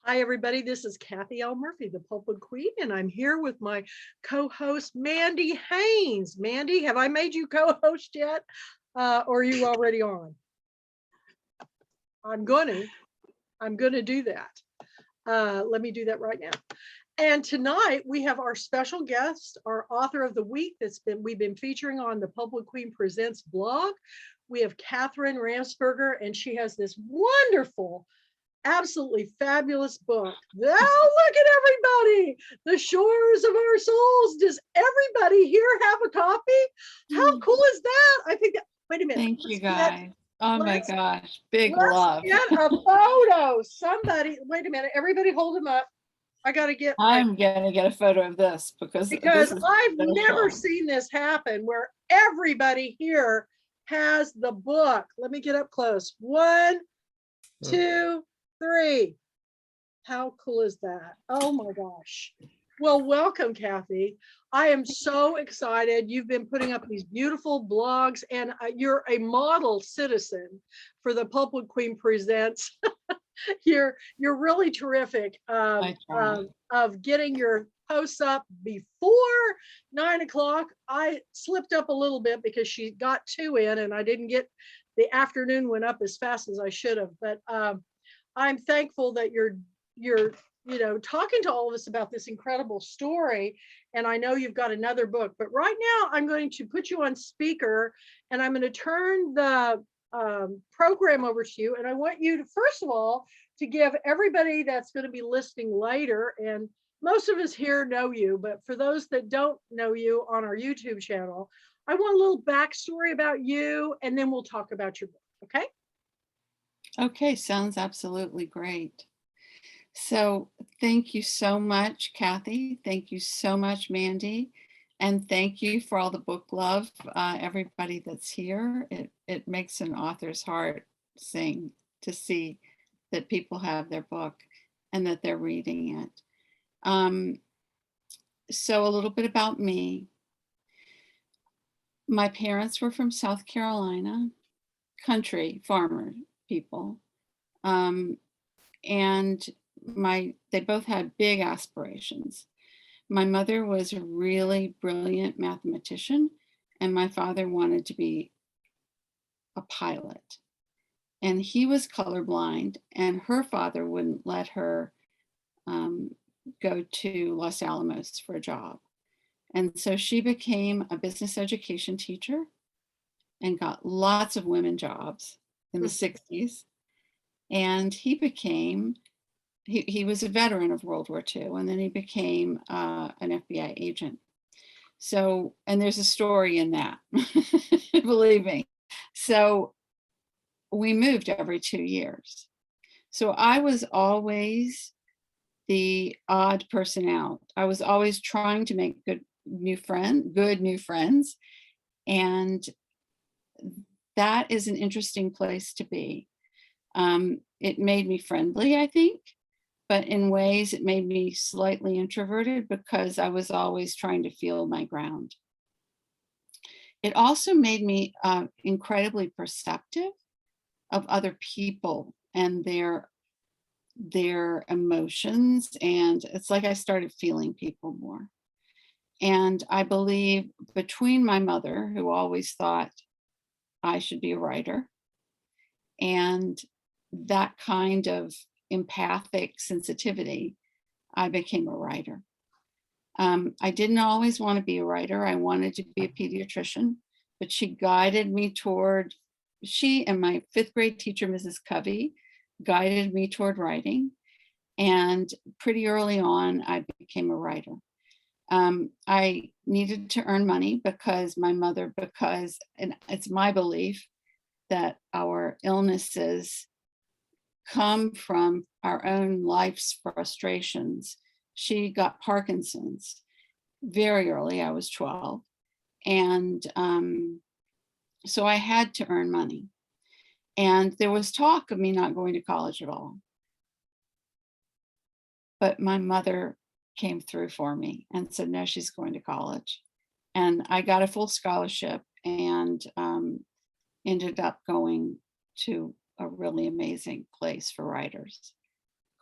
Hi, everybody. This is Kathy L. Murphy, the Pulpwood Queen, and I'm here with my co-host, Mandy Haynes. Mandy, have I made you co-host yet? Or are you already on? I'm gonna do that. Let me do that right now. And tonight we have our special guest, our author of the week we've been featuring on the Pulpwood Queen Presents blog. We have Kathyrn Ramsperger, and she has this wonderful, absolutely fabulous book. Oh, look at everybody. The Shores of Our Souls. Does everybody here have a copy? How cool is that? I think that, wait a minute. Thank you guys. Oh my gosh, big Let's love. get a photo. Somebody, wait a minute. Everybody hold them up. I got to get I'm gonna get a photo of this because this is I've so never cool. seen this happen where everybody here has the book. Let me get up close. 1, 2, 3. How cool is that? Oh my gosh. Well, welcome, Kathy. I am so excited. You've been putting up these beautiful blogs, and you're a model citizen for the Pulpwood Queen Presents. you're really terrific of getting your posts up before 9 o'clock. I slipped up a little bit because she got 2 in, and I didn't get the afternoon one up as fast as I should have. But I'm thankful that you're talking to all of us about this incredible story. And I know you've got another book, but right now I'm going to put you on speaker, and I'm going to turn the program over to you. And I want you to, first of all, to give everybody that's going to be listening later, and most of us here know you, but for those that don't know you on our YouTube channel, I want a little backstory about you, and then we'll talk about your book. Okay? Okay, sounds absolutely great. So thank you so much, Kathy. Thank you so much, Mandy. And thank you for all the book love, everybody that's here. It makes an author's heart sing to see that people have their book and that they're reading it. So a little bit about me. My parents were from South Carolina, country farmer people. And they both had big aspirations. My mother was a really brilliant mathematician, and my father wanted to be a pilot. And he was colorblind, and her father wouldn't let her go to Los Alamos for a job. And so she became a business education teacher and got lots of women jobs in the 60s. And he was a veteran of World War II, and then he became an FBI agent. So, and there's a story in that, believe me. So we moved every 2 years. So I was always the odd person out. I was always trying to make good new friends. And that is an interesting place to be. It made me friendly, I think, but in ways it made me slightly introverted because I was always trying to feel my ground. It also made me incredibly perceptive of other people and their emotions. And it's like I started feeling people more. And I believe between my mother, who always thought I should be a writer, and that kind of empathic sensitivity, I became a writer. I didn't always want to be a writer. I wanted to be a pediatrician, but she and my 5th grade teacher, Mrs. Covey, guided me toward writing. And pretty early on, I became a writer. I needed to earn money because and it's my belief that our illnesses come from our own life's frustrations. She got Parkinson's very early. I was 12. And so I had to earn money. And there was talk of me not going to college at all. But my mother came through for me and said, no, she's going to college. And I got a full scholarship and ended up going to a really amazing place for writers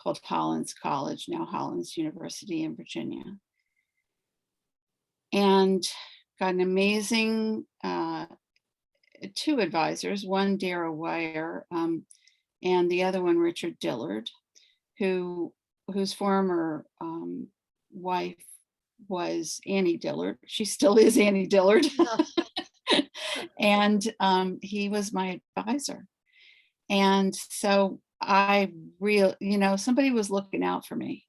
called Hollins College, now Hollins University in Virginia. And got an amazing two advisors, one Dara Wire, and the other one Richard Dillard, whose former wife was Annie Dillard. She still is Annie Dillard. And he was my advisor. And so somebody was looking out for me.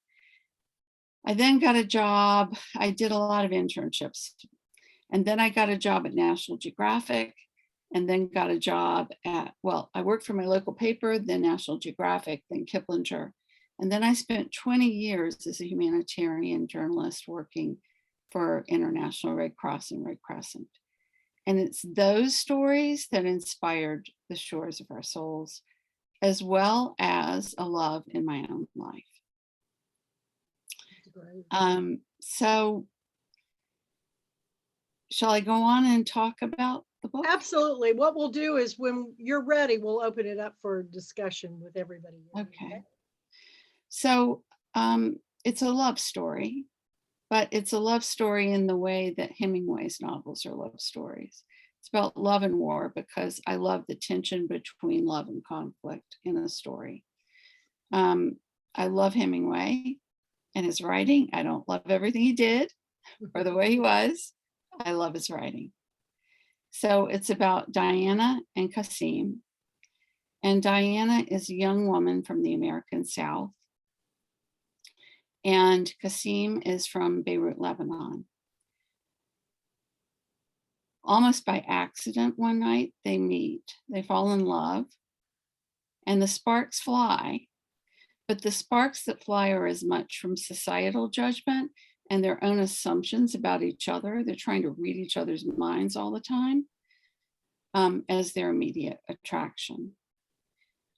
I then got a job. I did a lot of internships. And then I got a job at National Geographic, and then got a job I worked for my local paper, then National Geographic, then Kiplinger. And then I spent 20 years as a humanitarian journalist working for International Red Cross and Red Crescent. And it's those stories that inspired The Shores of Our Souls, as well as a love in my own life. So shall I go on and talk about the book? Absolutely. What we'll do is when you're ready, we'll open it up for discussion with everybody. Okay. So it's a love story, but it's a love story in the way that Hemingway's novels are love stories. It's about love and war because I love the tension between love and conflict in a story. I love Hemingway and his writing. I don't love everything he did or the way he was. I love his writing. So it's about Diana and Kasim. And Diana is a young woman from the American South. And Kasim is from Beirut, Lebanon. Almost by accident one night, they meet, they fall in love, and the sparks fly. But the sparks that fly are as much from societal judgment and their own assumptions about each other. They're trying to read each other's minds all the time, as their immediate attraction.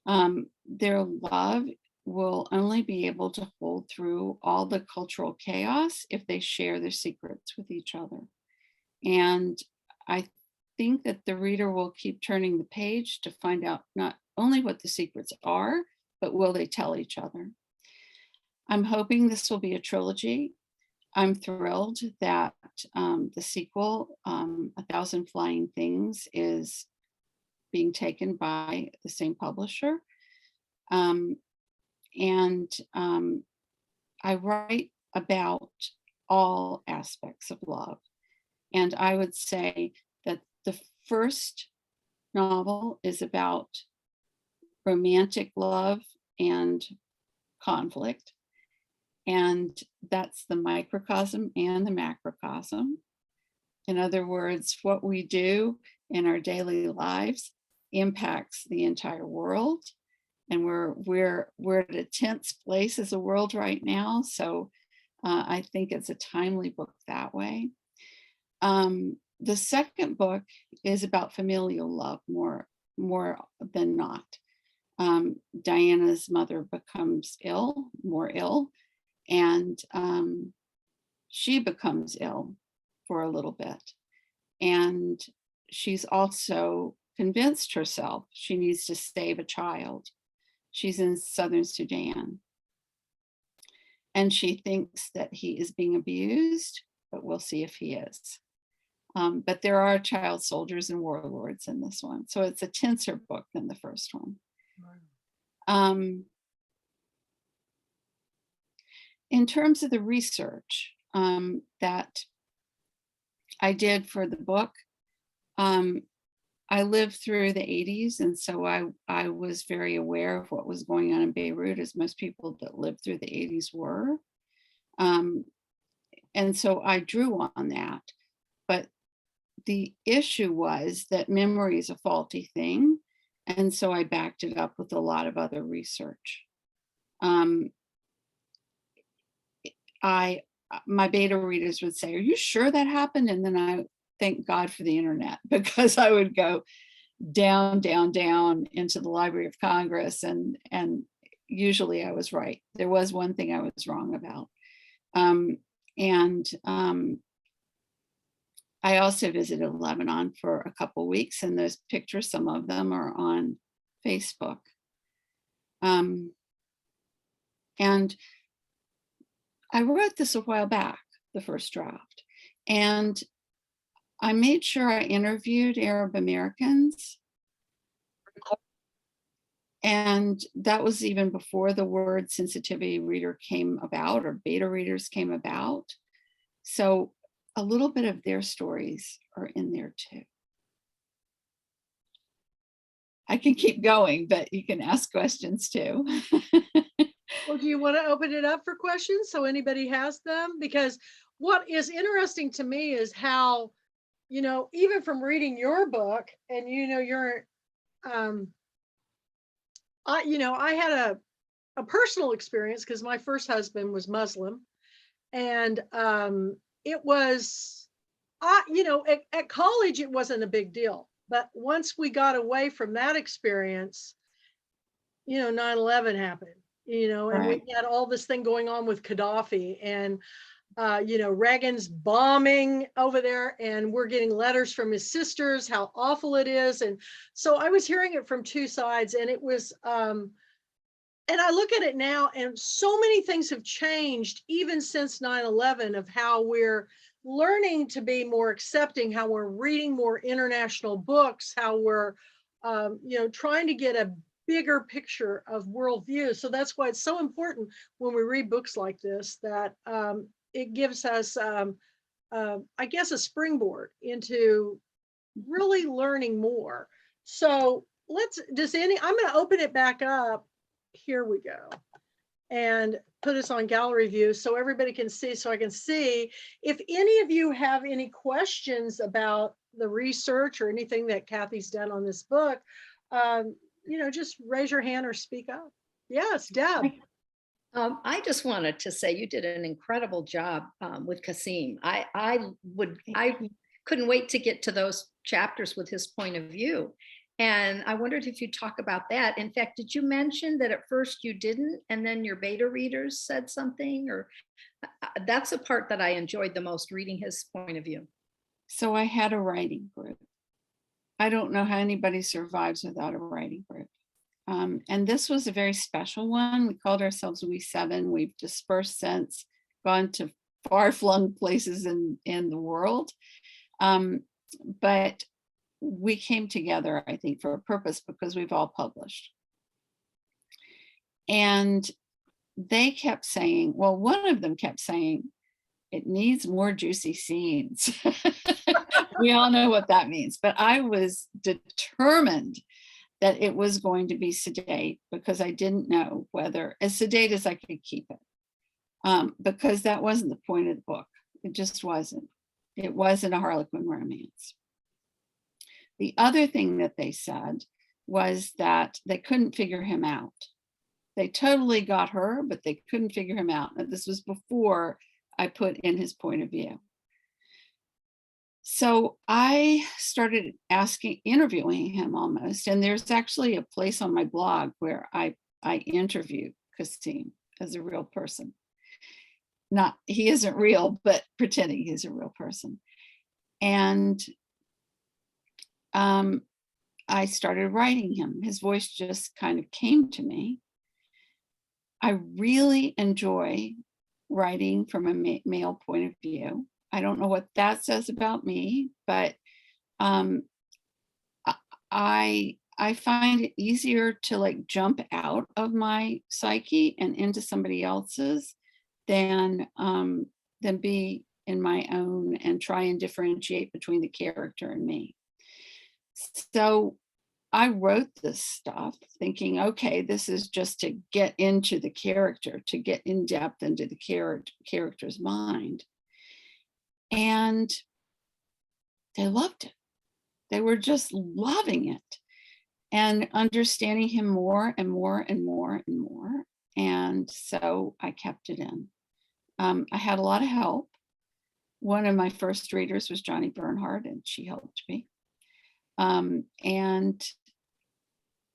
Their love will only be able to hold through all the cultural chaos if they share their secrets with each other. And I think that the reader will keep turning the page to find out not only what the secrets are, but will they tell each other? I'm hoping this will be a trilogy. I'm thrilled that the sequel, A Thousand Flying Things, is being taken by the same publisher. I write about all aspects of love. And I would say that the first novel is about romantic love and conflict. And that's the microcosm and the macrocosm. In other words, what we do in our daily lives impacts the entire world. And we're at a tense place as a world right now. So I think it's a timely book that way. The second book is about familial love more than not. Diana's mother becomes more ill, and she becomes ill for a little bit. And she's also convinced herself she needs to save a child. She's in southern Sudan. And she thinks that he is being abused, but we'll see if he is. But there are child soldiers and warlords in this one. So it's a tenser book than the first one. In terms of the research that I did for the book, I lived through the 80s, and so I was very aware of what was going on in Beirut, as most people that lived through the 80s were. And so I drew on that. But the issue was that memory is a faulty thing. And so I backed it up with a lot of other research. My beta readers would say, "Are you sure that happened?" And then I thank God for the internet, because I would go down into the Library of Congress, and usually I was right. There was one thing I was wrong about. I also visited Lebanon for a couple weeks, and those pictures, some of them are on Facebook. And I wrote this a while back, the first draft, and I made sure I interviewed Arab Americans. And that was even before the word sensitivity reader came about, or beta readers came about. So a little bit of their stories are in there too. I can keep going, but you can ask questions too. Well, do you want to open it up for questions so anybody has them? Because what is interesting to me is how, even from reading your book, and you're, I had a personal experience because my first husband was Muslim, and it was, at college it wasn't a big deal, but once we got away from that experience, 9/11 happened, and we Right. had all this thing going on with Gaddafi, and Reagan's bombing over there, and we're getting letters from his sisters how awful it is. And so I was hearing it from two sides, and it was and I look at it now, and so many things have changed even since 9/11, of how we're learning to be more accepting, how we're reading more international books, how we're trying to get a bigger picture of worldview. So that's why it's so important when we read books like this, that it gives us, I guess, a springboard into really learning more. So I'm going to open it back up. Here we go. And put us on gallery view so everybody can see, so I can see if any of you have any questions about the research or anything that Kathy's done on this book. Just raise your hand or speak up. Yes, Deb. I just wanted to say you did an incredible job with Kasim. I couldn't wait to get to those chapters with his point of view. And I wondered if you'd talk about that. In fact, did you mention that at first you didn't, and then your beta readers said something? Or that's the part that I enjoyed the most, reading his point of view. So I had a writing group. I don't know how anybody survives without a writing group. And this was a very special one. We called ourselves We Seven. We've dispersed since, gone to far-flung places in the world. But we came together, I think, for a purpose, because we've all published. And they kept saying, well, one of them kept saying, it needs more juicy scenes. We all know what that means. But I was determined that it was going to be sedate, because I didn't know whether, as sedate as I could keep it, because that wasn't the point of the book. It just wasn't. It wasn't a Harlequin romance. The other thing that they said was that they couldn't figure him out. They totally got her, but they couldn't figure him out. And this was before I put in his point of view. So I started interviewing him almost. And there's actually a place on my blog where I interview Kasim as a real person. He isn't real, but pretending he's a real person. And I started writing him. His voice just kind of came to me. I really enjoy writing from a male point of view. I don't know what that says about me, but I find it easier to jump out of my psyche and into somebody else's than be in my own and try and differentiate between the character and me. So I wrote this stuff thinking, okay, this is just to get into the character, to get in depth into the character's mind. And they loved it. They were just loving it and understanding him more and more and more and more. And so I kept it in. I had a lot of help. One of my first readers was Johnny Bernhardt, and she helped me. And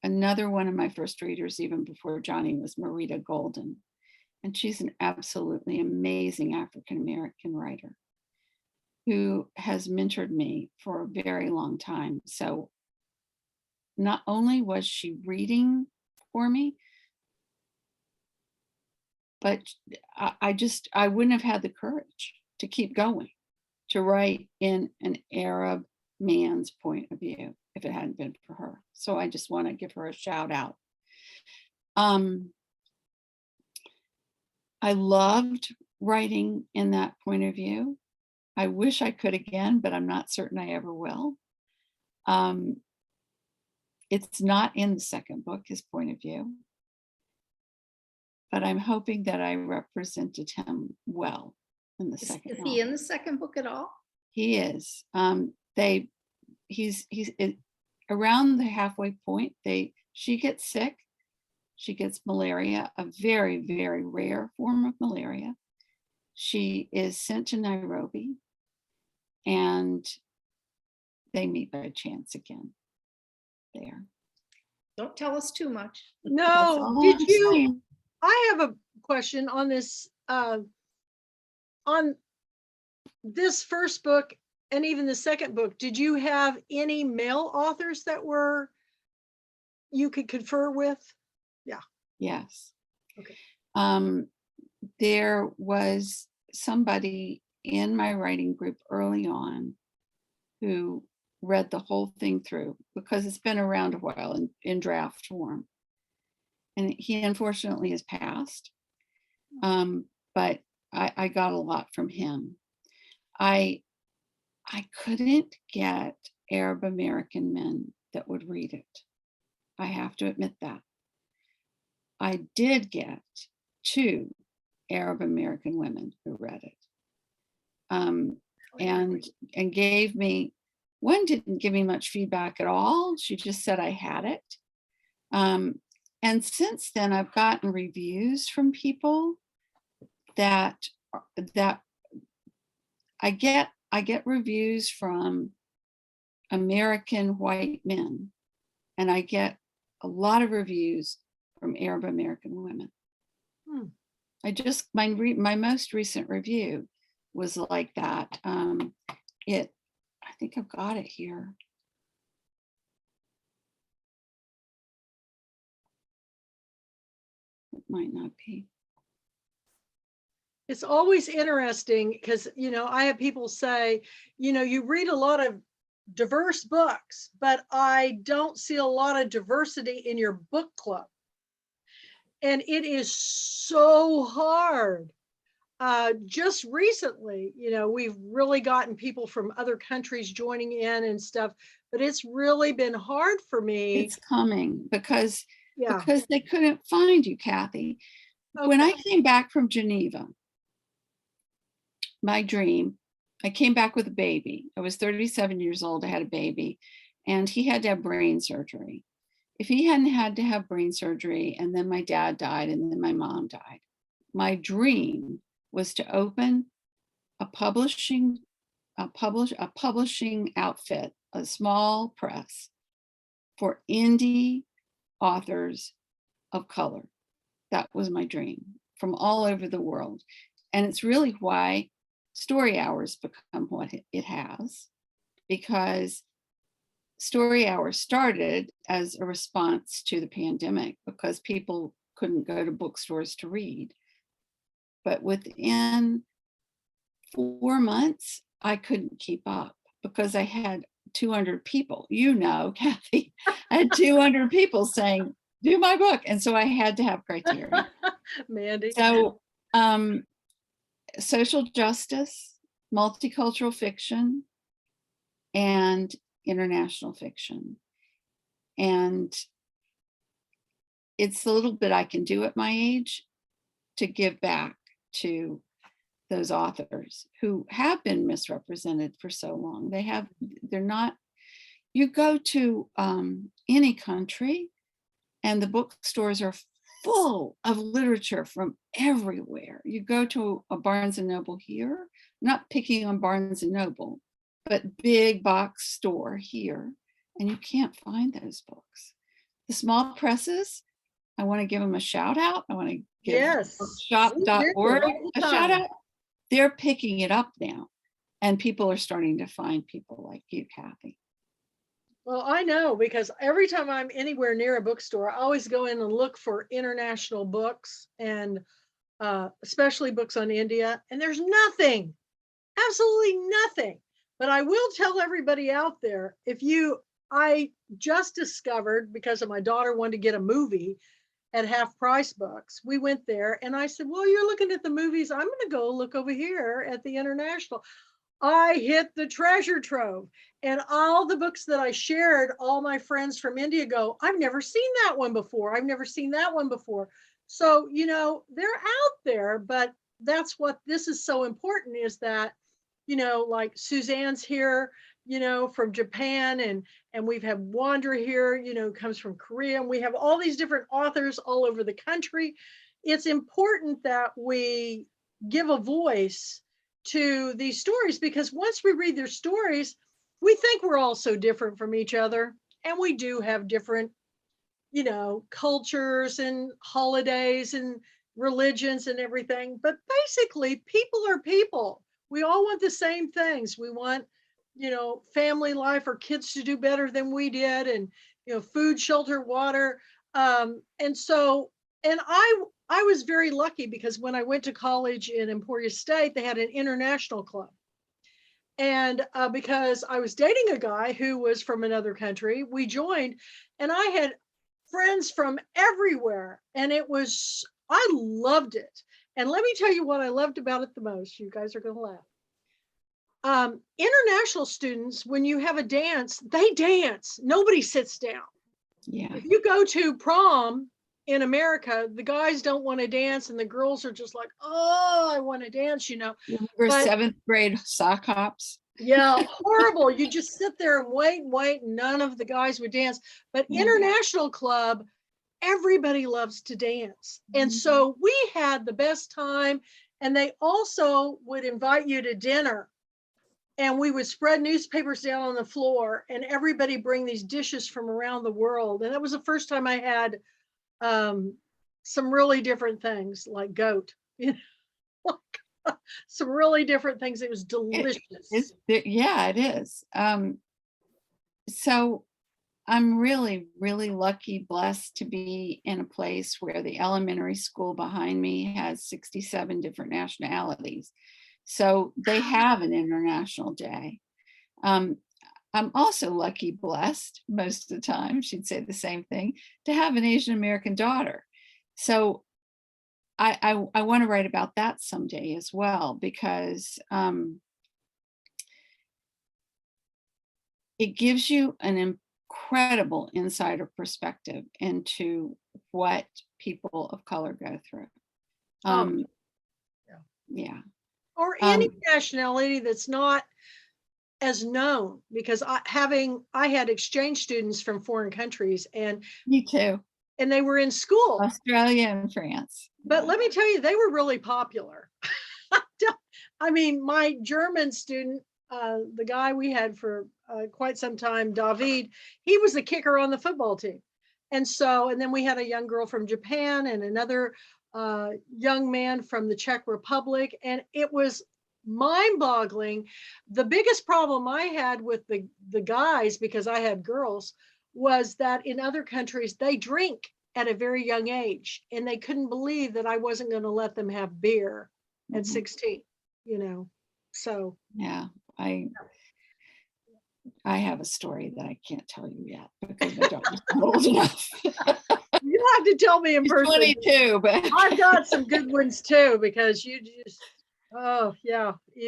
another one of my first readers, even before Johnny, was Marita Golden. And she's an absolutely amazing African-American writer who has mentored me for a very long time. So not only was she reading for me, but I wouldn't have had the courage to keep going, to write in an Arab man's point of view if it hadn't been for her. So I just want to give her a shout out. I loved writing in that point of view. I wish I could again, but I'm not certain I ever will. It's not in the second book, his point of view, but I'm hoping that I represented him well in the second Is novel. he in the second book at all? He is. He's around the halfway point. She gets sick. She gets malaria, a very, very rare form of malaria. She is sent to Nairobi, and they meet by chance again there. Don't tell us too much. That's No, all did I'm you, saying. I have a question on this, on this first book and even the second book. Did you have any male authors that you could confer with? Yes. Okay. There was somebody in my writing group early on who read the whole thing through, because it's been around a while in draft form. And he unfortunately has passed. But I got a lot from him. I couldn't get Arab American men that would read it. I have to admit that. I did get 2 Arab American women who read it. And gave me, one didn't give me much feedback at all. She just said I had it. And since then I've gotten reviews from people that I get reviews from American white men, and I get a lot of reviews from Arab American women. My most recent review was like that. I think I've got it here. It might not be. It's always interesting because, I have people say, you read a lot of diverse books, but I don't see a lot of diversity in your book club. And it is so hard. Just recently, we've really gotten people from other countries joining in and stuff, but it's really been hard for me. It's coming because Yeah. they couldn't find you, Kathy. When I came back from Geneva, my dream, I came back with a baby. I was 37 years old. I had a baby, and he had to have brain surgery. If he hadn't had to have brain surgery, and then my dad died, and then my mom died, my dream was to open a publishing outfit, a small press for indie authors of color. That was my dream, from all over the world. And it's really why Story Hours become what it has, because Story Hours started as a response to the pandemic because people couldn't go to bookstores to read. But within 4 months, I couldn't keep up because I had 200 people, Kathy, I had 200 people saying, do my book. And so I had to have criteria. Mandy. So social justice, multicultural fiction, and international fiction. And it's a little bit I can do at my age to give back to those authors who have been misrepresented for so long. They're not, you go to any country and the bookstores are full of literature from everywhere. You go to a Barnes and Noble here, not picking on Barnes and Noble, but big box store here, and you can't find those books. The small presses, I want to give them a shout out. I want to give bookshop.org a shout out. They're picking it up now, and people are starting to find people like you, Kathy. Well, I know, because every time I'm anywhere near a bookstore, I always go in and look for international books. And especially books on India, and there's nothing, absolutely nothing. But I will tell everybody out there, I just discovered, because of my daughter wanted to get a movie at Half Price Books. We went there and I said, well, you're looking at the movies. I'm going to go look over here at the International. I hit the treasure trove, and all the books that I shared, all my friends from India go, I've never seen that one before. I've never seen that one before. So, they're out there, but that's what this is so important, is that, like Suzanne's here, from Japan, and we've had Wander here, comes from Korea, and we have all these different authors all over the country. It's important that we give a voice to these stories, because once we read their stories, we think we're all so different from each other, and we do have different, cultures and holidays and religions and everything. But basically, people are people. We all want the same things. We want, family life, or kids to do better than we did, and, food, shelter, water. And I was very lucky, because when I went to college in Emporia State, they had an international club. And because I was dating a guy who was from another country, we joined, and I had friends from everywhere. And I loved it. And let me tell you what I loved about it the most. You guys are going to laugh. International students, when you have a dance, they dance. Nobody sits down. Yeah. If you go to prom in America, the guys don't want to dance, and the girls are just like, oh, I want to dance, We're But- 7th grade sock hops. Yeah, horrible. You just sit there and wait, and none of the guys would dance. But Yeah. International Club, everybody loves to dance. And so we had the best time, and they also would invite you to dinner. And we would spread newspapers down on the floor, and everybody bring these dishes from around the world. And that was the first time I had some really different things, like goat, some really different things. It was delicious. Yeah, it is. So I'm really, really lucky, blessed to be in a place where the elementary school behind me has 67 different nationalities. So they have an International Day. I'm also lucky, blessed most of the time, she'd say the same thing, to have an Asian American daughter. So I want to write about that someday as well, because it gives you an incredible insider perspective into what people of color go through. Yeah. Or any nationality that's not as known, because I had exchange students from foreign countries, and Me too. and they were in school. Australia and France. But let me tell you, they were really popular. I mean, my German student, the guy we had for quite some time, David, he was the kicker on the football team. And then we had a young girl from Japan, and another young man from the Czech Republic. And it was mind-boggling. The biggest problem I had with the guys, because I had girls, was that in other countries, they drink at a very young age, and they couldn't believe that I wasn't going to let them have beer at 16, so. Yeah, I have a story that I can't tell you yet, because my daughter's not old enough. You have to tell me in She's person. 22, but I've got some good ones too, because you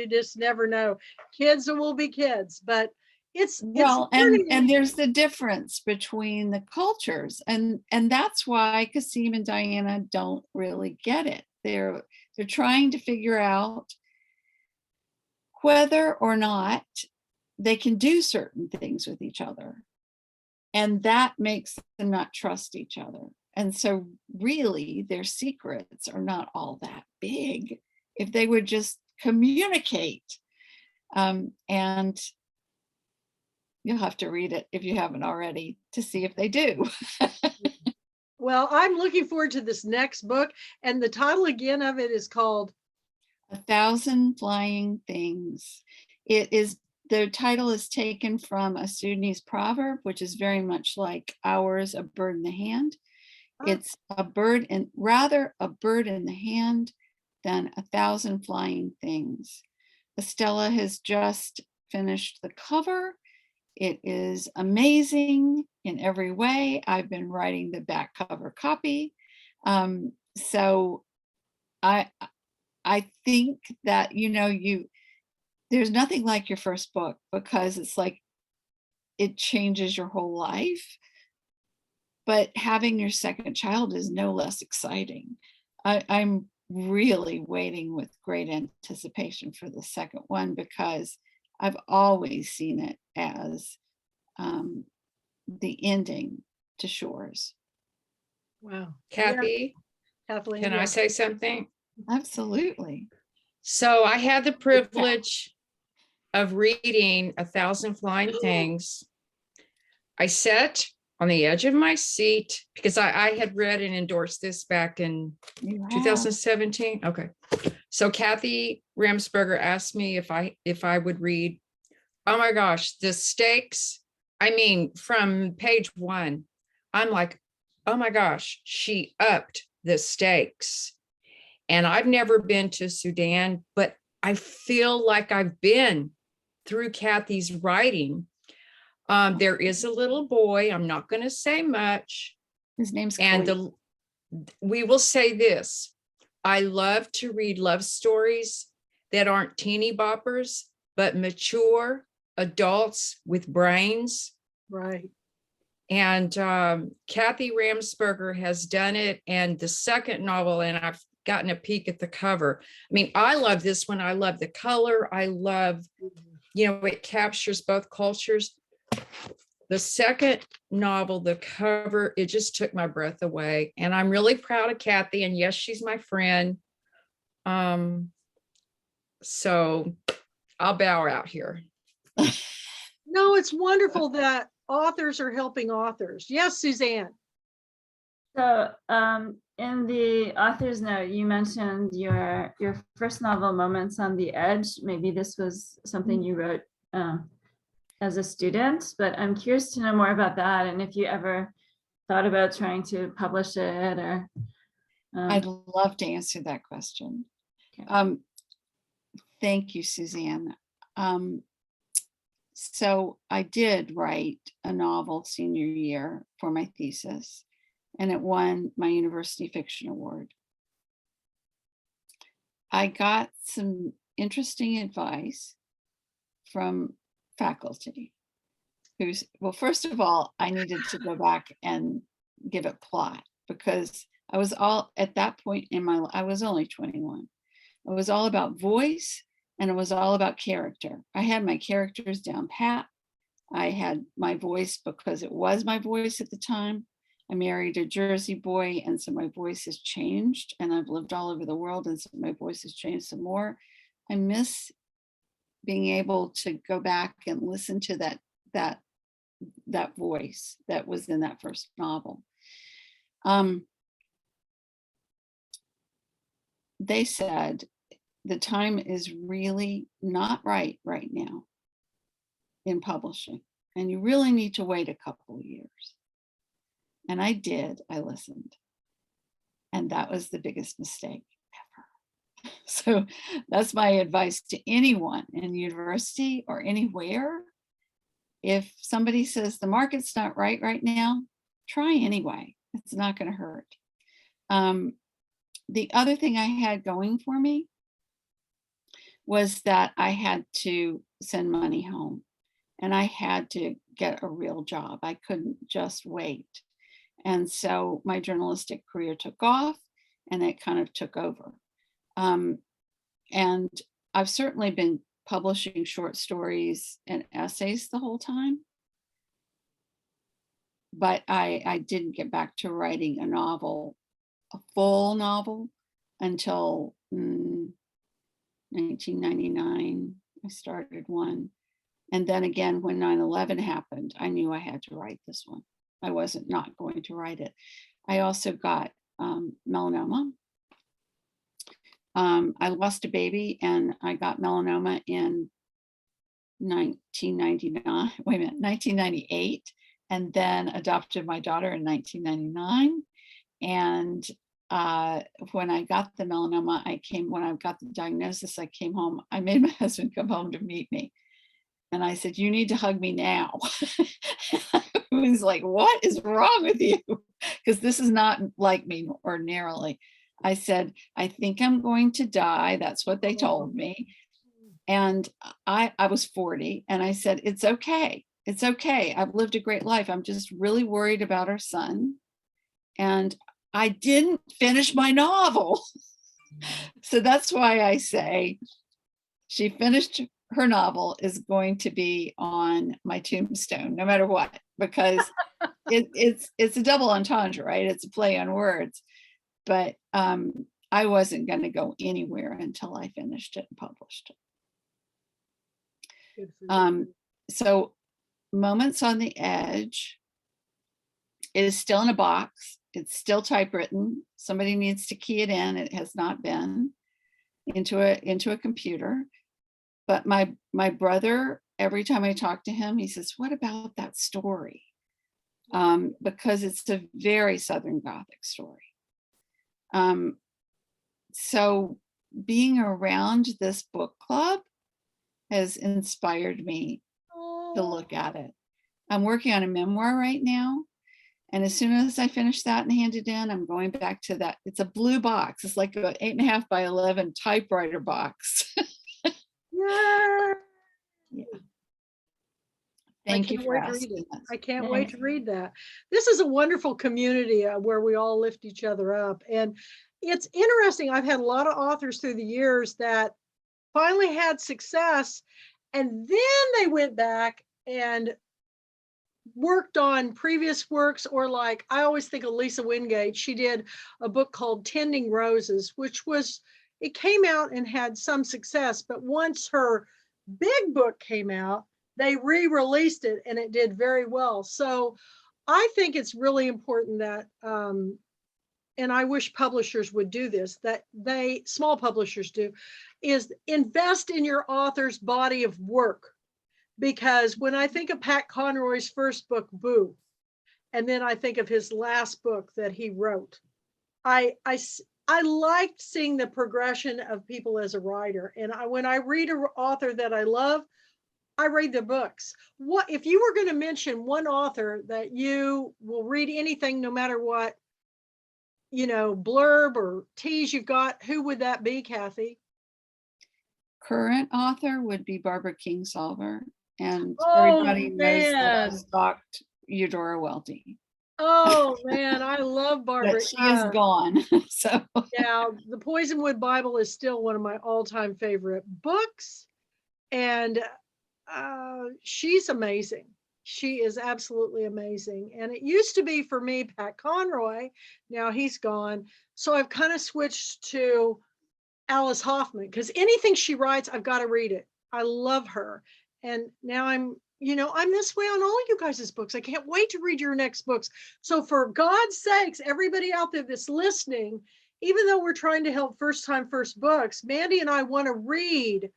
just never know. Kids will be kids, but it's and there's the difference between the cultures, and that's why Kasim and Diana don't really get it. They're trying to figure out whether or not they can do certain things with each other, and that makes them not trust each other. And so really their secrets are not all that big if they would just communicate. And you'll have to read it if you haven't already to see if they do. Well, I'm looking forward to this next book, and the title again of it is called 1,000 Flying Things. The title is taken from a Sudanese proverb, which is very much like ours, a bird in the hand. It's a bird rather a bird in the hand than 1,000 flying things. Estella has just finished the cover. It is amazing in every way. I've been writing the back cover copy. So I think that, there's nothing like your first book, because it's like it changes your whole life. But having your second child is no less exciting. I'm really waiting with great anticipation for the second one, because I've always seen it as the ending to Shores. Wow. Kathy, Kathleen. can I say something? Absolutely. So I had the privilege of reading 1,000 Flying Things. I sat on the edge of my seat because I had read and endorsed this back in 2017. Okay. So Kathyrn Ramsperger asked me if I would read. Oh my gosh, the stakes. I mean, from page 1, I'm like, oh my gosh, she upped the stakes. And I've never been to Sudan, but I feel like I've been through Kathy's writing. There is a little boy, I'm not going to say much. His name's And we will say this. I love to read love stories that aren't teeny boppers, but mature adults with brains. Right. And Kathyrn Ramsperger has done it. And the second novel, and I've gotten a peek at the cover. I mean, I love this one. I love the color. I love, it captures both cultures. The second novel, the cover, it just took my breath away. And I'm really proud of Kathy. And yes, she's my friend. So I'll bow out here. No, it's wonderful that authors are helping authors. Yes, Suzanne. So in the author's note, you mentioned your first novel, Moments on the Edge. Maybe this was something you wrote as a student, but I'm curious to know more about that, and if you ever thought about trying to publish it, or I'd love to answer that question. Okay. Thank you, Suzanne. So I did write a novel senior year for my thesis, and it won my university fiction award. I got some interesting advice from faculty well, first of all, I needed to go back and give it plot, because I was at that point in my life, I was only 21. It was all about voice, and it was all about character. I had my characters down pat. I had my voice because it was my voice at the time. I married a Jersey boy, and so my voice has changed, and I've lived all over the world, and so my voice has changed some more. I miss being able to go back and listen to that voice that was in that first novel. They said the time is really not right now in publishing, and you really need to wait a couple of years. And I did. I listened, and that was the biggest mistake ever. So that's my advice to anyone in university or anywhere. If somebody says the market's not right now, try anyway. It's not going to hurt. The other thing I had going for me was that I had to send money home, and I had to get a real job. I couldn't just wait. And so my journalistic career took off, and it kind of took over. And I've certainly been publishing short stories and essays the whole time, but I didn't get back to writing a full novel, until 1999. I started one. And then again, when 9/11 happened, I knew I had to write this one. I wasn't not going to write it. I also got melanoma. I lost a baby, and I got melanoma in 1998, and then adopted my daughter in 1999. And when I got the melanoma, when I got the diagnosis, I came home. I made my husband come home to meet me. And I said, you need to hug me now. He was like, what is wrong with you? Because this is not like me ordinarily. I said, I think I'm going to die. That's what they told me. And I was 40. And I said, it's okay. It's okay. I've lived a great life. I'm just really worried about our son. And I didn't finish my novel. So that's why I say she finished her novel is going to be on my tombstone, no matter what, because it's a double entendre, right? It's a play on words. But I wasn't going to go anywhere until I finished it and published it. Good for you. So Moments on the Edge is still in a box. It's still typewritten. Somebody needs to key it in. It has not been into a computer. But my brother, every time I talk to him, he says, what about that story? Because it's a very Southern Gothic story. So being around this book club has inspired me to look at it. I'm working on a memoir right now. And as soon as I finish that and hand it in, I'm going back to that. It's a blue box. It's like an 8.5 by 11 typewriter box. Yeah. Yeah. Thank you can't for wait to read asking it. us. I can't wait to read that. This is a wonderful community where we all lift each other up. And it's interesting. I've had a lot of authors through the years that finally had success, and then they went back and worked on previous works, or like I always think of Lisa Wingate. She did a book called Tending Roses, which it came out and had some success, but once her big book came out, they re-released it and it did very well. So I think it's really important that and I wish publishers would do this, that small publishers do, is invest in your author's body of work. Because when I think of Pat Conroy's first book, Boo, and then I think of his last book that he wrote, I liked seeing the progression of people as a writer. And when I read an author that I love, I read their books. What if you were going to mention one author that you will read anything, no matter what, blurb or tease you've got, who would that be, Kathy? Current author would be Barbara Kingsolver. And everybody knows that I man. stalked Eudora Welty. Oh man, I love Barbara. But she is gone. So yeah, the Poisonwood Bible is still one of my all-time favorite books. And she's amazing. She is absolutely amazing. And it used to be for me, Pat Conroy. Now he's gone. So I've kind of switched to Alice Hoffman, because anything she writes, I've got to read it. I love her. And now I'm this way on all you guys' books. I can't wait to read your next books. So for God's sakes, everybody out there that's listening, even though we're trying to help first books, Mandy and I want to read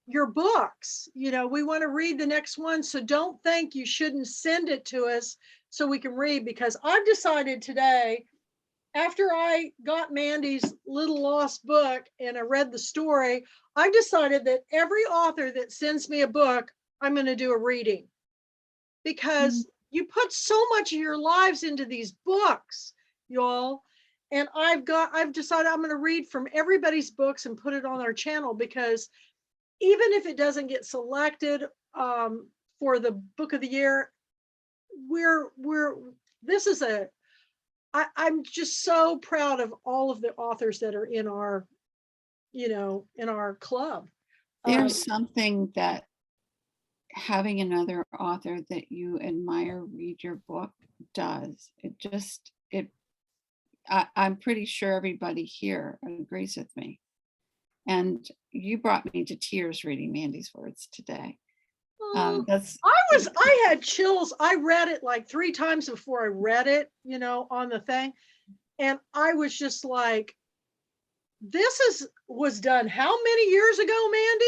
your books. We want to read the next one. So don't think you shouldn't send it to us so we can read, because I've decided today, after I got Mandy's little lost book and I read the story, I've decided that every author that sends me a book, I'm going to do a reading, because you put so much of your lives into these books, y'all. And I've decided I'm going to read from everybody's books and put it on our channel, because even if it doesn't get selected for the book of the year, I'm just so proud of all of the authors that are in our, in our club. there's something that having another author that you admire read your book does. I'm pretty sure everybody here agrees with me. And you brought me to tears reading Mandy's words today. I had chills. I read it like 3 times before I read it, on the thing. And I was just like, this was done how many years ago, Mandy?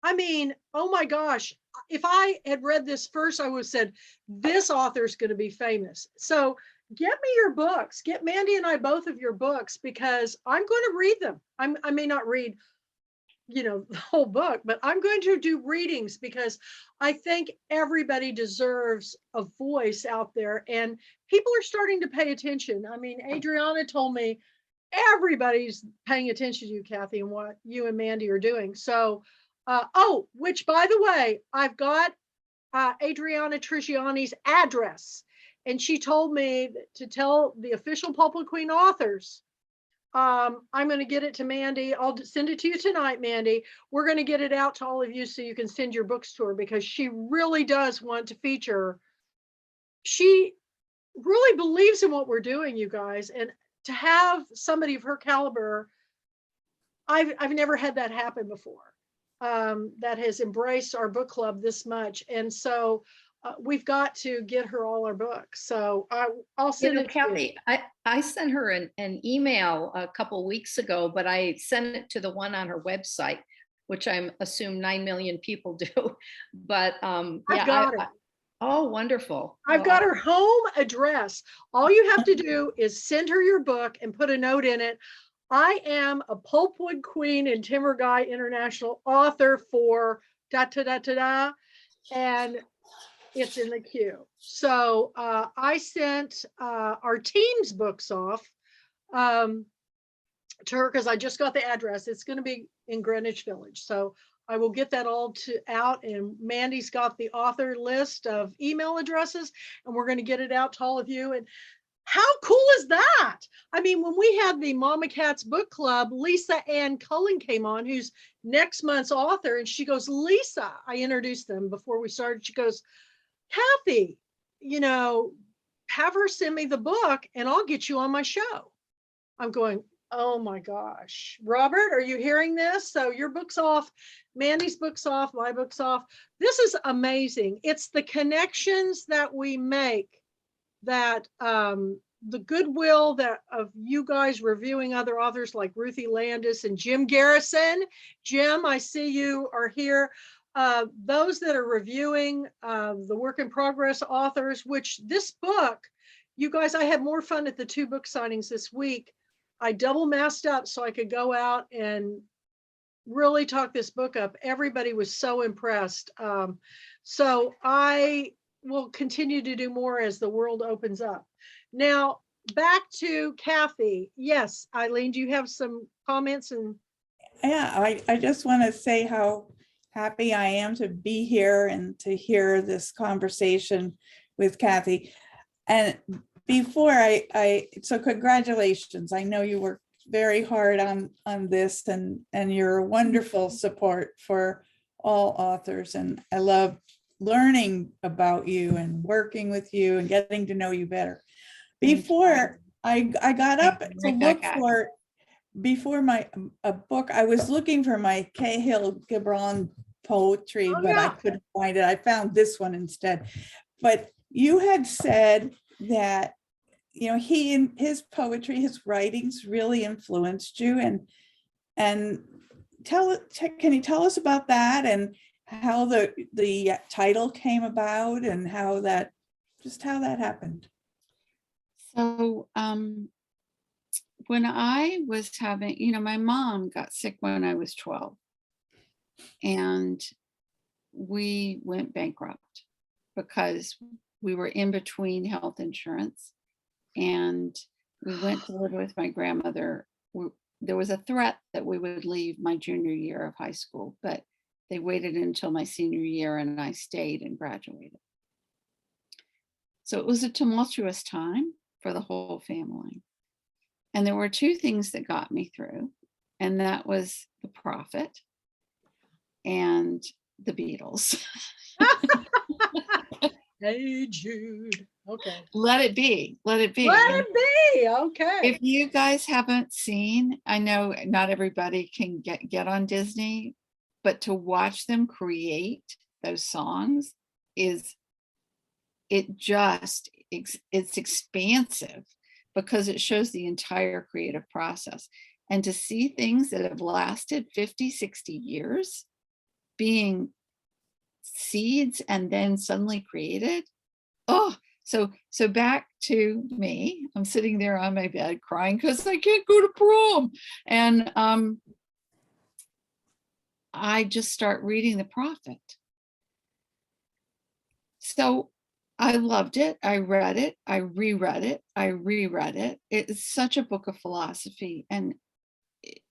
I mean, oh my gosh, if I had read this first, I would have said, this author is going to be famous. So get me your books. Get Mandy and I both of your books, because I'm going to read them. I may not read, the whole book, but I'm going to do readings, because I think everybody deserves a voice out there, and people are starting to pay attention. I mean, Adriana told me everybody's paying attention to you, Kathy, and what you and Mandy are doing. So, which, by the way, I've got Adriana Trigiani's address, and she told me to tell the official Pulpit Queen authors. I'm going to get it to Mandy. I'll send it to you tonight, Mandy. We're going to get it out to all of you so you can send your books to her, because she really does want to feature. She really believes in what we're doing, you guys, and to have somebody of her caliber, I've never had that happen before, that has embraced our book club this much. And so we've got to get her all our books. So I'll send it to you. Kathy, I sent her an email a couple weeks ago, but I sent it to the one on her website, which I assume 9 million people do. But I've yeah, got it. Oh, wonderful. I've got her home address. All you have to do is send her your book and put a note in it. I am a Pulpwood Queen and Timber Guy International author for da-da-da-da-da, and it's in the queue. So I sent our team's books off to her, because I just got the address. It's going to be in Greenwich Village. So I will get that all out, and Mandy's got the author list of email addresses, and we're going to get it out to all of you. And how cool is that? I mean, when we had the Mama Cats book club, Lisa Ann Cullen came on, who's next month's author, and she goes, Lisa, I introduced them before we started. She goes, Kathy, have her send me the book and I'll get you on my show. I'm going, oh my gosh. Robert, are you hearing this? So your book's off, Mandy's book's off, my book's off. This is amazing. It's the connections that we make, that the goodwill that of you guys reviewing other authors like Ruthie Landis and Jim Garrison. Jim, I see you are here. Those that are reviewing the work in progress authors, which this book, you guys, I had more fun at the 2 book signings this week. I double masked up so I could go out and really talk this book up. Everybody was so impressed. So I will continue to do more as the world opens up. Now, back to Kathy. Yes, Eileen, do you have some comments? And yeah, I just want to say how happy I am to be here and to hear this conversation with Kathy. And before so congratulations. I know you worked very hard on this, and you're a wonderful support for all authors. And I love learning about you and working with you and getting to know you better. Before I got up to look for, before a book, I was looking for my Cahill Gibran poetry, but I couldn't find it. I found this one instead. But you had said that, he and his poetry, his writings really influenced you, and can you tell us about that, and how the title came about, and how that happened? So when I was having, my mom got sick when I was 12, and we went bankrupt because we were in between health insurance, and we went to live with my grandmother. There was a threat that we would leave my junior year of high school, but they waited until my senior year and I stayed and graduated. So it was a tumultuous time for the whole family. And there were 2 things that got me through, and that was the Prophet and the Beatles. Hey Jude. Okay. Let it be. Let it be. Let it be. Okay. If you guys haven't seen, I know not everybody can get on Disney, but to watch them create those songs it's expansive, because it shows the entire creative process. And to see things that have lasted 50, 60 years being seeds and then suddenly created, So back to me. I'm sitting there on my bed crying because I can't go to prom. And I just start reading the prophet. So I loved it. I read it. I reread it. I reread it. It's such a book of philosophy. And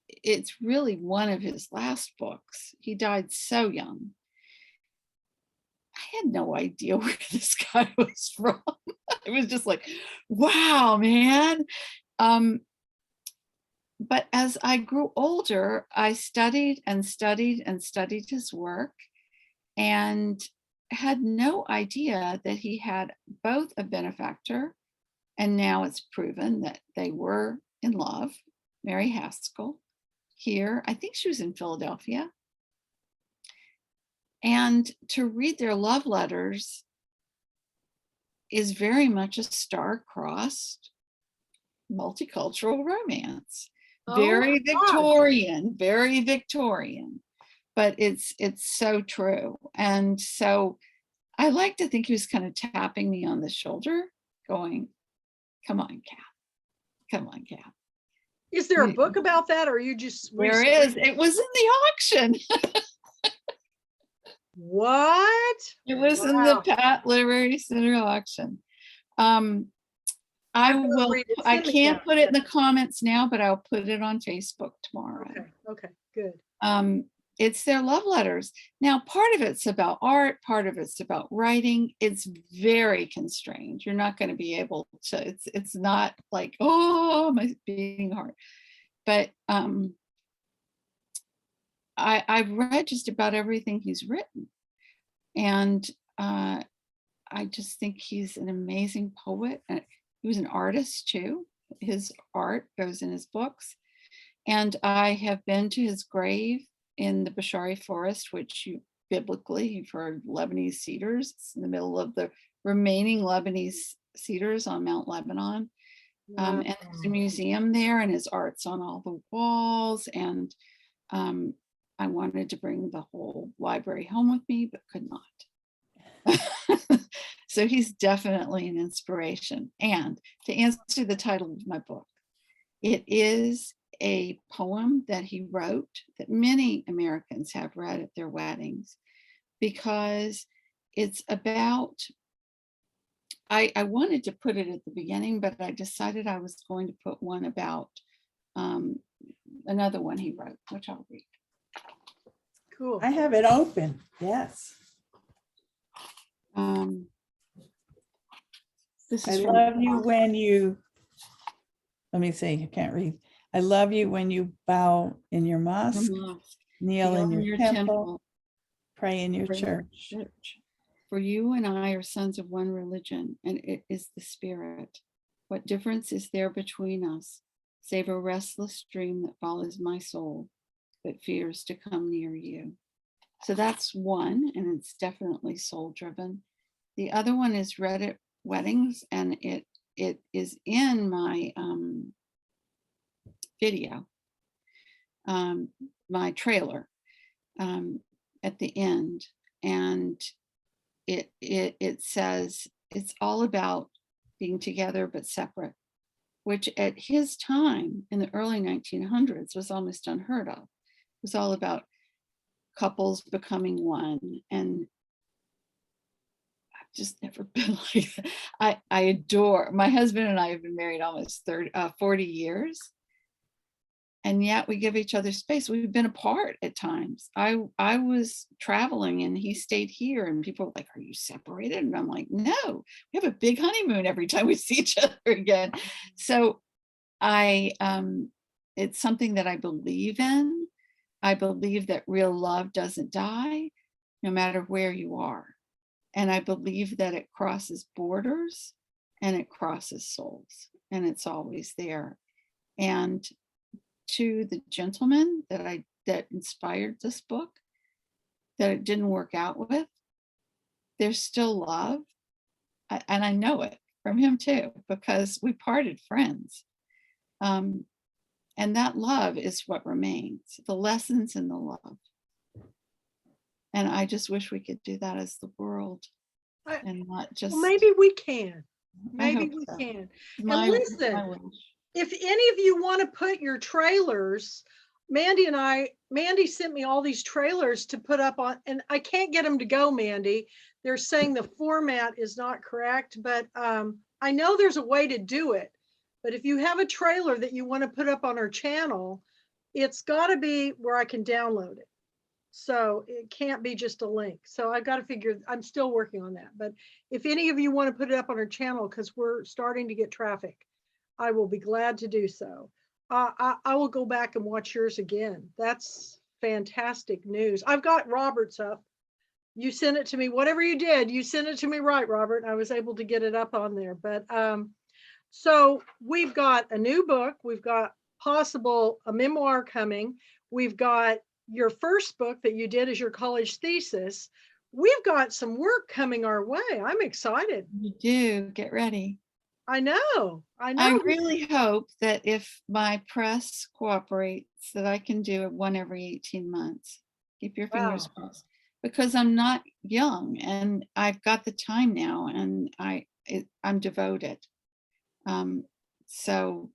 it's really one of his last books. He died so young. I had no idea where this guy was from. It was just like, wow, man. But as I grew older, I studied and studied and studied his work and had no idea that he had both a benefactor, and now it's proven that they were in love, Mary Haskell, here. I think she was in Philadelphia. And to read their love letters is very much a star-crossed multicultural romance. Very Victorian, very Victorian, but it's so true. And so I like to think he was kind of tapping me on the shoulder, going, come on, Kath. Come on, Kath. Is there a book about that, or are you just There is. It was in the auction. What? It was in Wow. the Pat Literary Center auction. I gonna will. read it. I Send me can't that. put it in the comments now, but I'll put it on Facebook tomorrow. Okay, good. It's their love letters. Now, part of it's about art, part of it's about writing. It's very constrained. You're not going to be able to, it's not like, oh, my beating heart. But I've read just about everything he's written. And I just think he's an amazing poet. He was an artist too. His art goes in his books. And I have been to his grave in the Bashari Forest, which biblically, you've heard Lebanese cedars. It's in the middle of the remaining Lebanese cedars on Mount Lebanon. And there's a museum there, and his art's on all the walls. And I wanted to bring the whole library home with me, but could not. So he's definitely an inspiration. And to answer the title of my book, it is a poem that he wrote that many Americans have read at their weddings, because it's about, I wanted to put it at the beginning, but I decided I was going to put one about another one he wrote, which I'll read. Cool. I have it open. Yes. This I is from, love you when you, let me see, I can't read. I love you when you bow in your mosque, kneel in your temple, pray in your church. For you and I are sons of one religion, and it is the Spirit. What difference is there between us, save a restless dream that follows my soul, but fears to come near you? So that's one, and it's definitely soul driven. The other one is read at weddings, and it is in my video, my trailer at the end, and it says it's all about being together but separate, which at his time in the early 1900s was almost unheard of. It was all about couples becoming one, and I've just never been like that. I adore, my husband and I have been married almost 40 years. And yet we give each other space. We've been apart at times. I was traveling and he stayed here, and people were like, are you separated? And I'm like, no, we have a big honeymoon every time we see each other again. So it's something that I believe in. I believe that real love doesn't die, no matter where you are. And I believe that it crosses borders and it crosses souls, and it's always there. And to the gentleman that inspired this book, that it didn't work out with, there's still love. And I know it from him too, because we parted friends. And that love is what remains, the lessons in the love. And I just wish we could do that as the world. and not just. Well, maybe we can. I Maybe hope we so. can. my- And listen, my wish. if any of you want to put your trailers, Mandy sent me all these trailers to put up on, and I can't get them to go, Mandy. They're saying the format is not correct, but I know there's a way to do it. But if you have a trailer that you want to put up on our channel, it's got to be where I can download it. So it can't be just a link. So I've got to figure, I'm still working on that. But if any of you want to put it up on our channel, because we're starting to get traffic, I will be glad to do so. I will go back and watch yours again. That's fantastic news. I've got Robert's up. You sent it to me, whatever you did, you sent it to me right, Robert. I was able to get it up on there. But so we've got a new book. We've got possible a memoir coming. We've got your first book that you did as your college thesis. We've got some work coming our way. I'm excited. You do, get ready. I know. I really hope that if my press cooperates, that I can do it one every 18 months. Keep your fingers Wow. crossed. Because I'm not young and I've got the time now and I'm devoted. So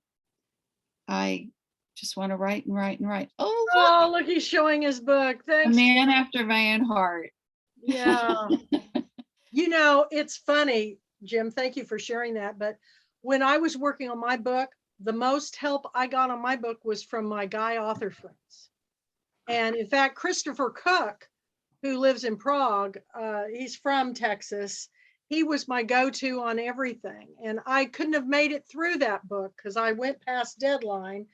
I just want to write and write and write. Oh, look, Oh, look, he's showing his book. a Thanks. man after my own heart. Yeah. You know, it's funny, Jim, thank you for sharing that. But when I was working on my book, the most help I got on my book was from my guy author friends. And in fact, Christopher Cook, who lives in Prague, he's from Texas. He was my go-to on everything. And I couldn't have made it through that book because I went past deadline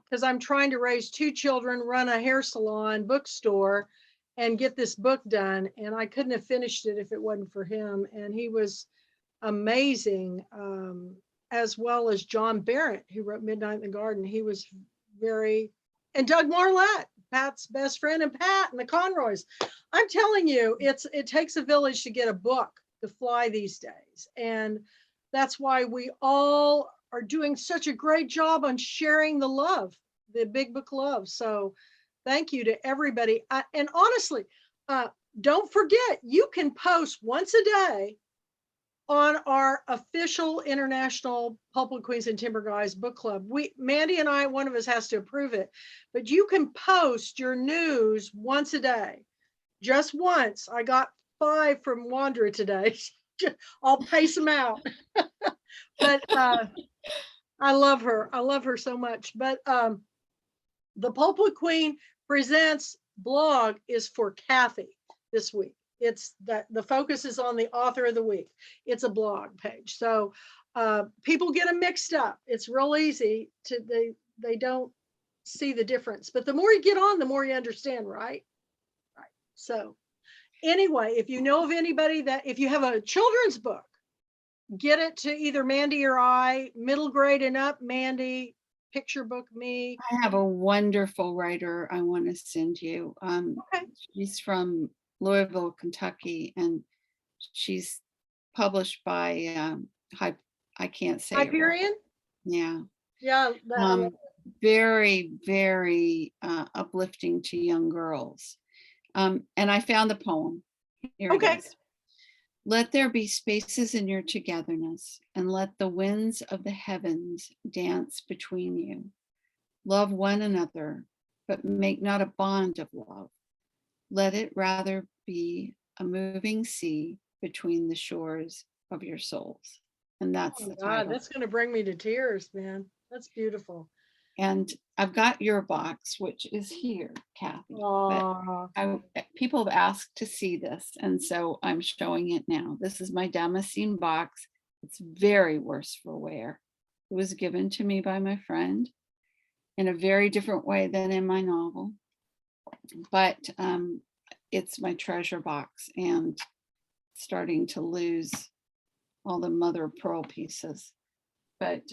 because I'm trying to raise 2 children, run a hair salon, bookstore, and get this book done. And I couldn't have finished it if it wasn't for him. And he was amazing, as well as John Barrett, who wrote Midnight in the Garden. He was and Doug Marlette, Pat's best friend, and Pat and the Conroys. I'm telling you, it takes a village to get a book to fly these days. And that's why we all are doing such a great job on sharing the love, the big book love. So thank you to everybody. And honestly, don't forget, you can post once a day on our official International Pulpwood Queens and Timber Guys book club. Mandy and I, one of us has to approve it, but you can post your news once a day, just once. I got 5 from Wandra today. I'll pace them out. But I love her. I love her so much. But the Pulpwood Queen Presents blog is for Kathy this week. It's that the focus is on the author of the week. It's a blog page. So people get them mixed up. It's real easy to, they don't see the difference. But the more you get on, the more you understand, right? Right. So anyway, if you know of anybody that, if you have a children's book, get it to either Mandy or I, middle grade and up, Mandy, picture book me. I have a wonderful writer I want to send you. Okay. She's from Louisville, Kentucky, and she's published by I can't say it right. Hyperion? Yeah. Yeah. Very, very uplifting to young girls. And I found the poem. Here Okay. it is. Let there be spaces in your togetherness, and let the winds of the heavens dance between you. Love one another, but make not a bond of love. Let it rather be a moving sea between the shores of your souls. And that's Oh the God, title. that's going to bring me to tears, man. That's beautiful. And I've got your box, which is here, Kathy. Oh, People have asked to see this, and so I'm showing it now. This is my Damascene box. It's very worse for wear. It was given to me by my friend in a very different way than in my novel. But it's my treasure box and starting to lose all the mother of pearl pieces. But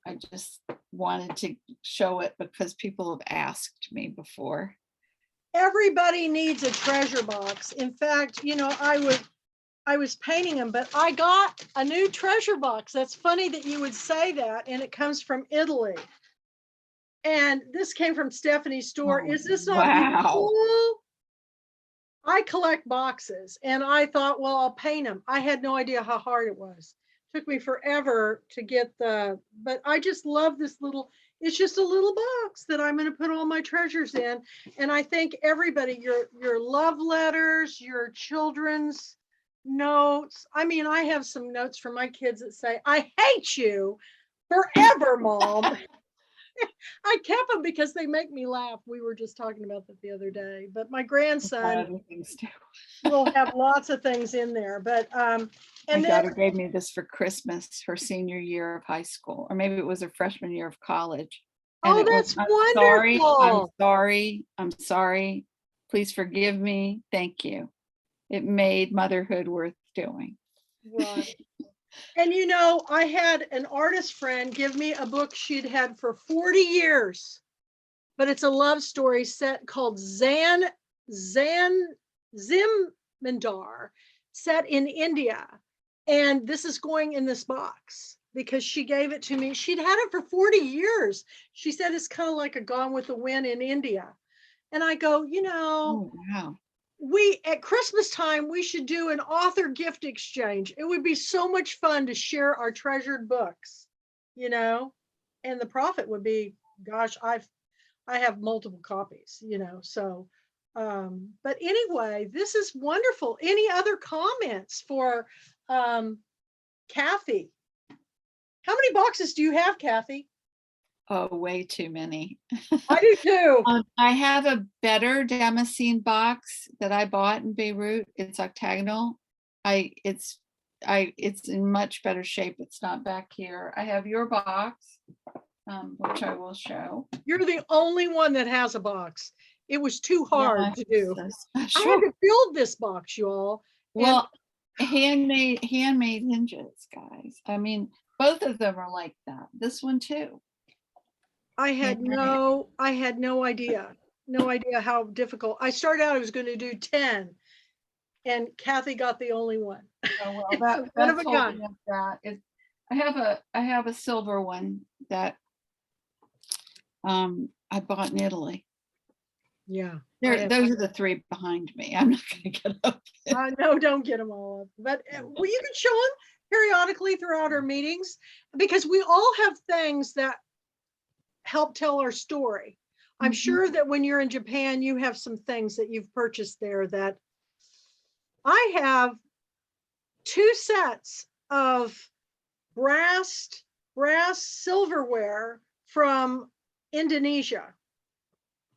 I just wanted to show it because people have asked me before. everybody needs a treasure box. In fact, you know, I was painting them, but I got a new treasure box. That's funny that you would say that, and it comes from Italy. And this came from Stephanie's store. Oh, Is this not wow. beautiful? I collect boxes and I thought, well, I'll paint them. I had no idea how hard it was. Took me forever to get but I just love this little, it's just a little box that I'm going to put all my treasures in. And I think everybody, your love letters, your children's notes. I mean, I have some notes from my kids that say, I hate you forever, Mom. I kept them because they make me laugh. We were just talking about that the other day. But my grandson Other things too. will have lots of things in there. But My and daughter then gave me this for Christmas, her senior year of high school, or maybe it was her freshman year of college. And oh, it was, that's I'm sorry, I'm wonderful. sorry, I'm sorry. Please forgive me. Thank you. It made motherhood worth doing. Right. And you know, I had an artist friend give me a book she'd had for 40 years, but it's a love story set called Zimindar, set in India. And this is going in this box because she gave it to me. She'd had it for 40 years. She said it's kind of like a Gone with the Wind in India. And I go, you know, Oh, wow. we at Christmas time, we should do an author gift exchange. It would be so much fun to share our treasured books, you know, and the profit would be, gosh, I have multiple copies, you know, so, but anyway, this is wonderful. Any other comments for Kathy? How many boxes do you have, Kathy? Oh, way too many. I do too. I have a better Damascene box that I bought in Beirut. It's octagonal. It's in much better shape. It's not back here. I have your box, which I will show. You're the only one that has a box. It was too hard to do. So I had special. to build this box, you all. Well, handmade hinges, guys. I mean, both of them are like that. This one too. I had no idea how difficult. I started out, I was going to do 10 and Kathy got the only one. Oh, well, One that's of a holding kind. up that. I have a silver one that I bought in Italy. Yeah. Those are the three behind me. I'm not going to get up. No, don't get them all up. But well, you can show them periodically throughout our meetings because we all have things that help tell our story. I'm Mhm. sure that when you're in Japan, you have some things that you've purchased there that I have 2 sets of brass silverware from Indonesia.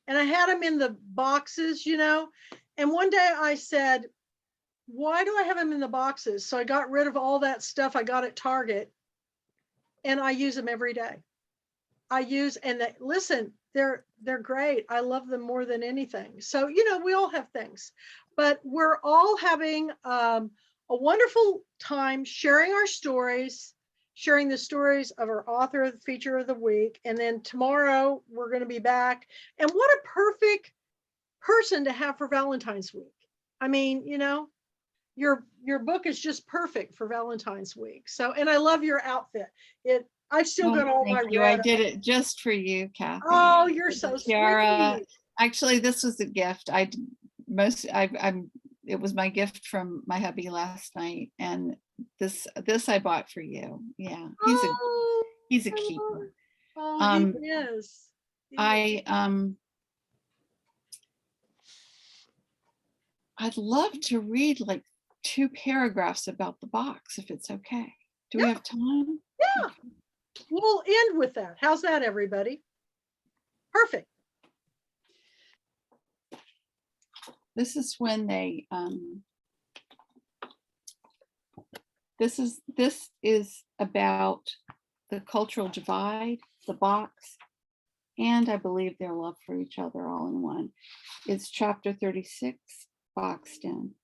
And I had them in the boxes, you know. And one day I said, why do I have them in the boxes? So I got rid of all that stuff I got at Target and I use them every day. Listen, they're great. I love them more than anything. So, you know, we all have things, but we're all having a wonderful time sharing our stories, sharing the stories of our author of the feature of the week. And then tomorrow we're going to be back. And what a perfect person to have for Valentine's week. I mean, you know, your book is just perfect for Valentine's week. So, and I love your outfit. I've still got all my Thank you. I red. did it just for you, Kathy. Oh, you're With so the tiara. sweet. Actually, this was a gift. It was my gift from my hubby last night, and this I bought for you. Yeah, he's a I love keeper. it. Oh, he is. I'd love to read like 2 paragraphs about the box if it's okay. Do we Yeah. have time? Yeah. We'll end with that. How's that, everybody? Perfect. This is when they this is about the cultural divide, the box, and I believe their love for each other all in one. It's chapter 36, boxed in.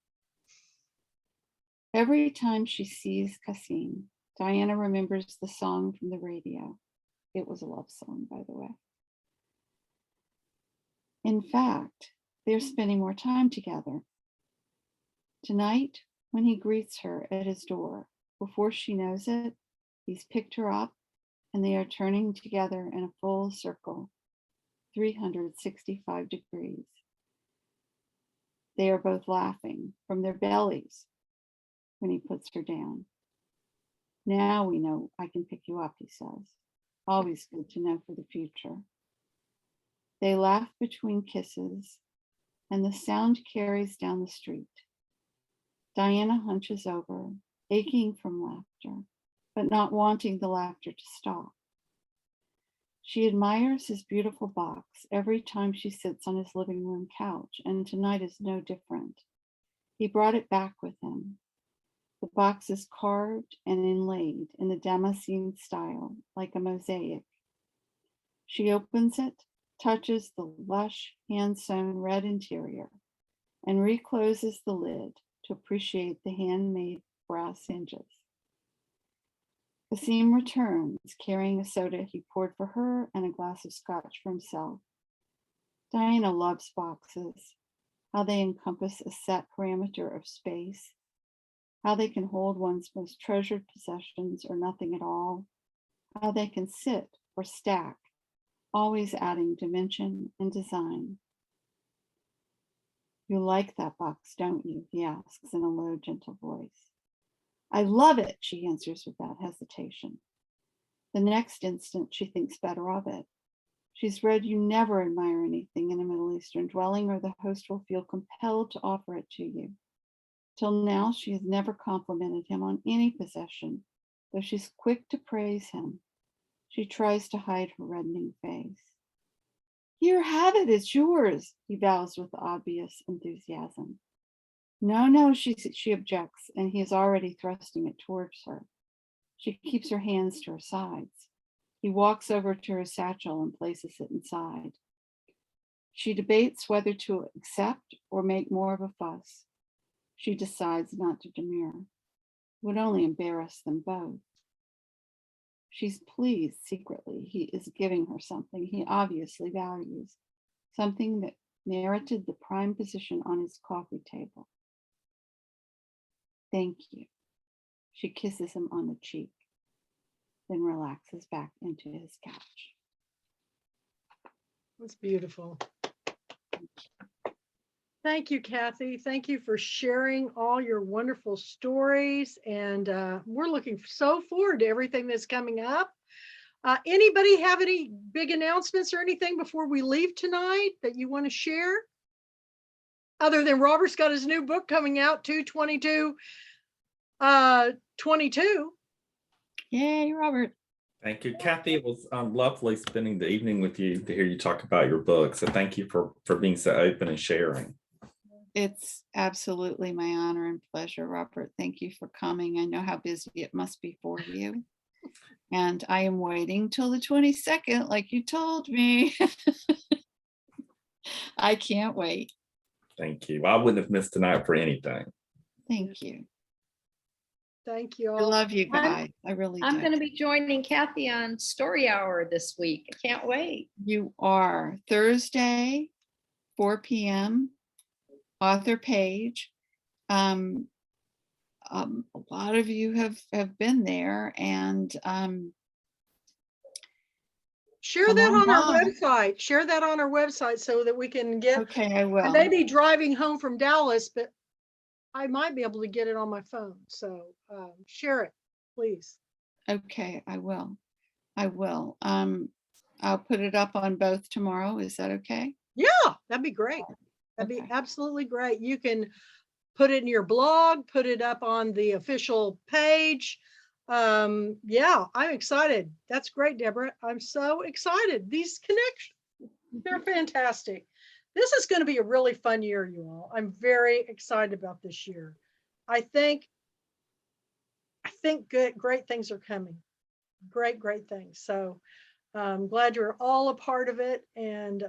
Every time she sees Kasim, Diana remembers the song from the radio. It was a love song, by the way. In fact, they're spending more time together. Tonight, when he greets her at his door, before she knows it, he's picked her up and they are turning together in a full circle, 365 degrees. They are both laughing from their bellies when he puts her down. Now we know I can pick you up, he says. Always good to know for the future. They laugh between kisses, and the sound carries down the street. Diana hunches over, aching from laughter, but not wanting the laughter to stop. She admires his beautiful box every time she sits on his living room couch, and tonight is no different. He brought it back with him. The box is carved and inlaid in the Damascene style, like a mosaic. She opens it, touches the lush, hand-sewn red interior, and recloses the lid to appreciate the handmade brass hinges. Kasim returns, carrying a soda he poured for her and a glass of scotch for himself. Diana loves boxes, how they encompass a set parameter of space, how they can hold one's most treasured possessions or nothing at all, how they can sit or stack, always adding dimension and design. You like that box, don't you? He asks in a low, gentle voice. I love it, she answers without hesitation. The next instant, she thinks better of it. She's read you never admire anything in a Middle Eastern dwelling, or the host will feel compelled to offer it to you. Till now, she has never complimented him on any possession, though she's quick to praise him. She tries to hide her reddening face. Here, have it, it's yours, he vows with obvious enthusiasm. No, she objects, and he is already thrusting it towards her. She keeps her hands to her sides. He walks over to her satchel and places it inside. She debates whether to accept or make more of a fuss. She decides not to demur. It would only embarrass them both. She's pleased secretly. He is giving her something he obviously values, something that merited the prime position on his coffee table. Thank you. She kisses him on the cheek, then relaxes back into his couch. That's beautiful. Thank you, Kathy. Thank you for sharing all your wonderful stories. And we're looking so forward to everything that's coming up. Anybody have any big announcements or anything before we leave tonight that you want to share? Other than Robert's got his new book coming out, 2/22/22. Yay, Robert. Thank you, Kathy. It was lovely spending the evening with you to hear you talk about your book. So thank you for being so open and sharing. It's absolutely my honor and pleasure, Robert. Thank you for coming. I know how busy it must be for you. And I am waiting till the 22nd, like you told me. I can't wait. Thank you. I wouldn't have missed tonight for anything. Thank you. Thank you I all. love you guys. I really do. I'm going to be joining Kathy on Story Hour this week. I can't wait. You are Thursday, 4 p.m. author page. A lot of you have been there, and Share come that on our by. website. Share that on our website so that we can get, Okay, I I will. may be driving home from Dallas, but I might be able to get it on my phone. So share it, please. Okay, I will. I'll put it up on both tomorrow. Is that okay? Yeah, that'd be great. That'd be Okay. absolutely great. You can put it in your blog, put it up on the official page. Yeah, I'm excited. That's great, Deborah. I'm so excited. These connections, they're fantastic. This is going to be a really fun year, you all. I'm very excited about this year. I think great things are coming. Great things. So I'm glad you're all a part of it, and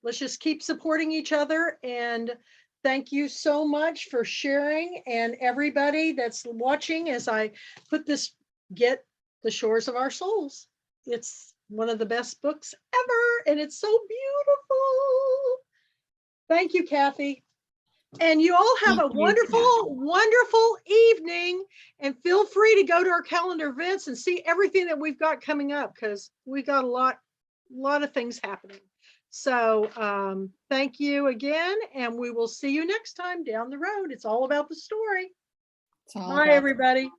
let's just keep supporting each other. And thank you so much for sharing, and everybody that's watching as I put this, Get the Shores of Our Souls. It's one of the best books ever, and it's so beautiful. Thank you, Kathy. And you all have Thank a you, wonderful evening, and feel free to go to our calendar events and see everything that we've got coming up, because we got a lot of things happening. So thank you again, and we will see you next time down the road. It's all about the story. It's all Bye, about- everybody.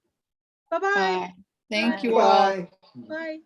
Bye-bye. Bye. Thank Bye. you all. Bye.